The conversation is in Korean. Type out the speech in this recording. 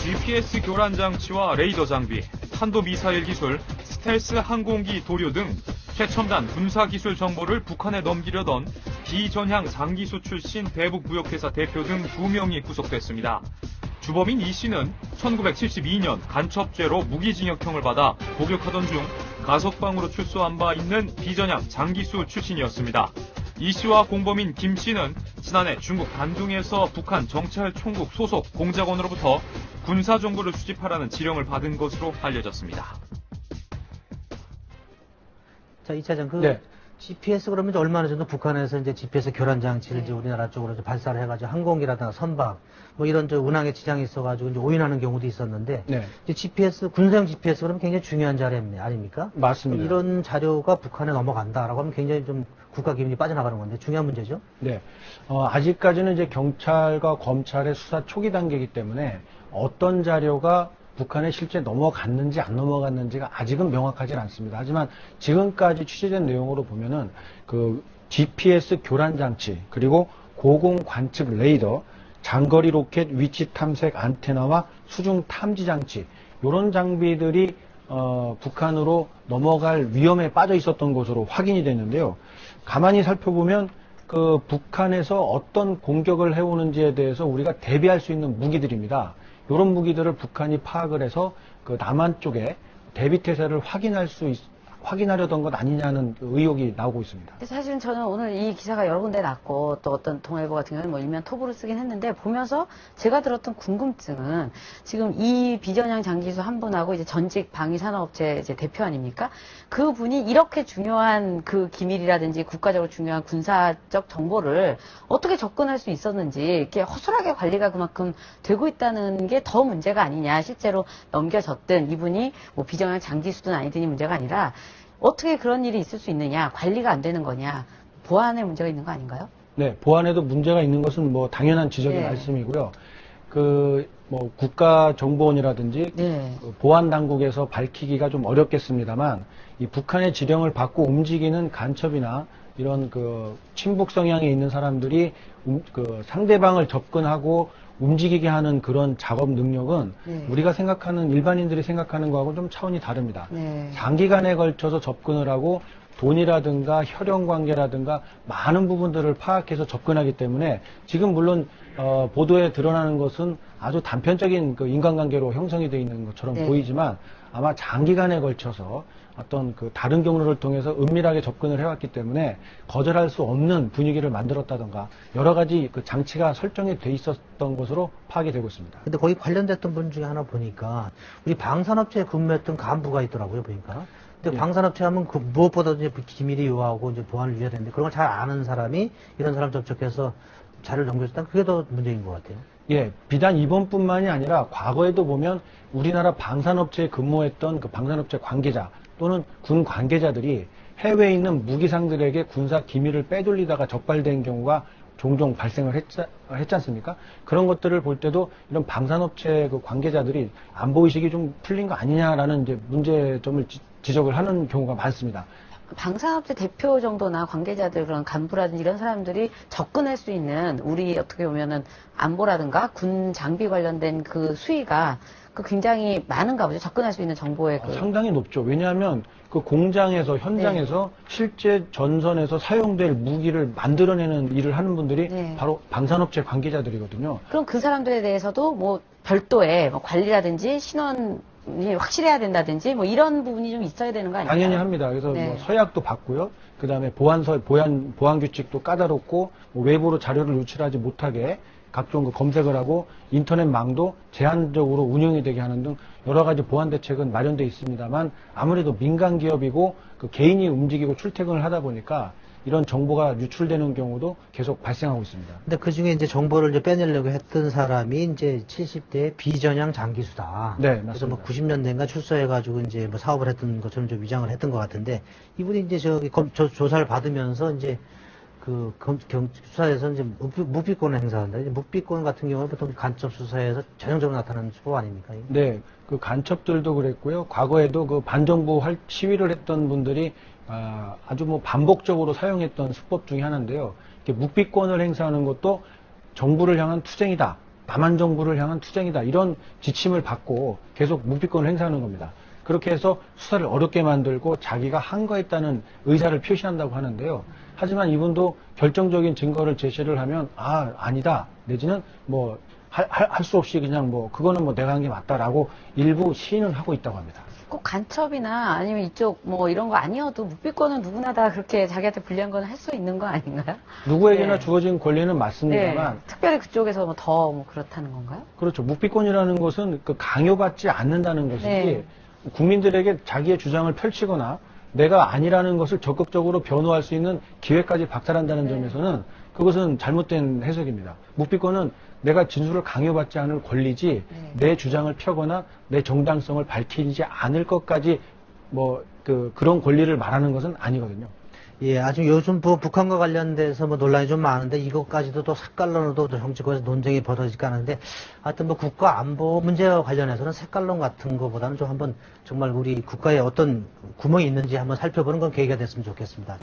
GPS 교란 장치와 레이더 장비, 탄도미사일 기술, 스텔스 항공기 도료 등 최첨단 군사기술 정보를 북한에 넘기려던 비전향 장기수 출신 대북무역회사 대표 등 2명이 구속됐습니다. 주범인 이 씨는 1972년 간첩죄로 무기징역형을 받아 복역하던 중 가석방으로 출소한 바 있는 비전향 장기수 출신이었습니다. 이 씨와 공범인 김 씨는 지난해 중국 단둥에서 북한 정찰 총국 소속 공작원으로부터 군사정보를 수집하라는 지령을 받은 것으로 알려졌습니다. 자, 2차장, 네. GPS 그러면 이제 얼마나 정도 북한에서 이제 GPS 교란 장치를 이제 우리나라 쪽으로 이제 발사를 해가지고 항공기라든가 선박, 뭐 이런 저 운항에 지장이 있어가지고 이제 오인하는 경우도 있었는데, 네. 이제 GPS, 군사용 GPS 그러면 굉장히 중요한 자료 아닙니까? 맞습니다. 이런 자료가 북한에 넘어간다라고 하면 굉장히 좀 국가 기밀이 빠져나가는 건데 중요한 문제죠? 네. 아직까지는 이제 경찰과 검찰의 수사 초기 단계이기 때문에 어떤 자료가 북한에 실제 넘어갔는지 안 넘어갔는지가 아직은 명확하지 않습니다. 하지만 지금까지 취재된 내용으로 보면은 그 GPS 교란 장치, 그리고 고공 관측 레이더, 장거리 로켓 위치 탐색 안테나와 수중 탐지 장치, 이런 장비들이 북한으로 넘어갈 위험에 빠져 있었던 것으로 확인이 됐는데요. 가만히 살펴보면 그 북한에서 어떤 공격을 해오는지에 대해서 우리가 대비할 수 있는 무기들입니다. 이런 무기들을 북한이 파악을 해서 그 남한 쪽에 대비태세를 확인하려던 것 아니냐는 의혹이 나오고 있습니다. 사실은 저는 오늘 이 기사가 여러 군데 났고 또 어떤 동아일보 같은 경우는 뭐 일면 톱으로 쓰긴 했는데 보면서 제가 들었던 궁금증은 지금 이 비전향 장기수 한 분하고 이제 전직 방위산업체 이제 대표 아닙니까? 그 분이 이렇게 중요한 그 기밀이라든지 국가적으로 중요한 군사적 정보를 어떻게 접근할 수 있었는지 이렇게 허술하게 관리가 그만큼 되고 있다는 게 더 문제가 아니냐. 실제로 넘겨졌든 이분이 뭐 비전향 장기수든 아니든이 문제가 아니라 어떻게 그런 일이 있을 수 있느냐, 관리가 안 되는 거냐, 보안에 문제가 있는 거 아닌가요? 네, 보안에도 문제가 있는 것은 뭐 당연한 지적의 네. 말씀이고요. 뭐 국가정보원이라든지 네. 보안 당국에서 밝히기가 좀 어렵겠습니다만, 이 북한의 지령을 받고 움직이는 간첩이나 이런 그 친북 성향에 있는 사람들이 그 상대방을 접근하고 움직이게 하는 그런 작업 능력은 네. 우리가 생각하는 일반인들이 생각하는 거하고 좀 차원이 다릅니다. 네. 장기간에 걸쳐서 접근을 하고 돈이라든가 혈연 관계라든가 많은 부분들을 파악해서 접근하기 때문에 지금 물론 보도에 드러나는 것은 아주 단편적인 그 인간관계로 형성이 되어 있는 것처럼 네. 보이지만 아마 장기간에 걸쳐서 어떤 그 다른 경로를 통해서 은밀하게 접근을 해왔기 때문에 거절할 수 없는 분위기를 만들었다던가 여러 가지 그 장치가 설정이 돼 있었던 것으로 파악이 되고 있습니다. 근데 거기 관련됐던 분 중에 하나 보니까 우리 방산업체에 근무했던 간부가 있더라고요, 보니까. 근데 예. 방산업체 하면 그 무엇보다도 이제 기밀이 요하고 이제 보안을 위해야 되는데 그런 걸 잘 아는 사람이 이런 사람 접촉해서 자료를 넘겨줬다는 그게 더 문제인 것 같아요. 예, 비단 이번뿐만이 아니라 과거에도 보면 우리나라 방산업체에 근무했던 그 방산업체 관계자 또는 군 관계자들이 해외에 있는 무기상들에게 군사 기밀을 빼돌리다가 적발된 경우가 종종 발생을 했지 않습니까? 그런 것들을 볼 때도 이런 방산업체 그 관계자들이 안보의식이 좀 풀린 거 아니냐라는 이제 문제점을 지적을 하는 경우가 많습니다. 방산업체 대표 정도나 관계자들 그런 간부라든지 이런 사람들이 접근할 수 있는 우리 어떻게 보면은 안보라든가 군 장비 관련된 그 수위가 그 굉장히 많은가 보죠. 접근할 수 있는 정보의 상당히 높죠. 왜냐하면 그 공장에서 현장에서 네. 실제 전선에서 사용될 무기를 만들어내는 일을 하는 분들이 네. 바로 방산업체 관계자들이거든요. 그럼 그 사람들에 대해서도 뭐 별도의 뭐 관리라든지 신원이 확실해야 된다든지 뭐 이런 부분이 좀 있어야 되는 거 아닌가요? 당연히 합니다. 그래서 네. 뭐 서약도 받고요. 그 다음에 보안 규칙도 까다롭고 뭐 외부로 자료를 유출하지 못하게 각종 그 검색을 하고 인터넷망도 제한적으로 운영이 되게 하는 등 여러 가지 보안 대책은 마련되어 있습니다만 아무래도 민간 기업이고 그 개인이 움직이고 출퇴근을 하다 보니까 이런 정보가 유출되는 경우도 계속 발생하고 있습니다. 근데 그 중에 이제 정보를 이제 빼내려고 했던 사람이 이제 70대 비전향 장기수다. 네, 그래서 맞습니다. 뭐 90년대인가 출소해가지고 이제 뭐 사업을 했던 것처럼 좀 위장을 했던 것 같은데 이분이 이제 조사를 받으면서 이제 그 수사에서 이제 묵비권을 행사한다. 이제 묵비권 같은 경우는 보통 간첩 수사에서 전형적으로 나타나는 수법 아닙니까? 네, 그 간첩들도 그랬고요. 과거에도 그 반정부 시위를 했던 분들이 아주 뭐 반복적으로 사용했던 수법 중에 하나인데요. 이렇게 묵비권을 행사하는 것도 정부를 향한 투쟁이다. 남한 정부를 향한 투쟁이다. 이런 지침을 받고 계속 묵비권을 행사하는 겁니다. 그렇게 해서 수사를 어렵게 만들고 자기가 항거했다는 의사를 표시한다고 하는데요. 하지만 이분도 결정적인 증거를 제시를 하면 아니다. 내지는 뭐 할 수 없이 그냥 뭐 그거는 뭐 내가 한 게 맞다라고 일부 시인을 하고 있다고 합니다. 꼭 간첩이나 아니면 이쪽 뭐 이런 거 아니어도 묵비권은 누구나 다 그렇게 자기한테 불리한 건 할 수 있는 거 아닌가요? 누구에게나 네. 주어진 권리는 맞습니다만 네. 특별히 그쪽에서 뭐 더 뭐 그렇다는 건가요? 그렇죠. 묵비권이라는 것은 그 강요받지 않는다는 것이지 네. 국민들에게 자기의 주장을 펼치거나 내가 아니라는 것을 적극적으로 변호할 수 있는 기회까지 박탈한다는 네. 점에서는 그것은 잘못된 해석입니다. 묵비권은 내가 진술을 강요받지 않을 권리지 네. 내 주장을 펴거나 내 정당성을 밝히지 않을 것까지 뭐 그런 권리를 말하는 것은 아니거든요. 예, 아주 요즘 북한과 관련돼서 뭐 논란이 좀 많은데 이것까지도 또 색깔론으로도 정치권에서 논쟁이 벌어질까 하는데 하여튼 뭐 국가 안보 문제와 관련해서는 색깔론 같은 거보다는 좀 한번 정말 우리 국가에 어떤 구멍이 있는지 한번 살펴보는 건 계기가 됐으면 좋겠습니다.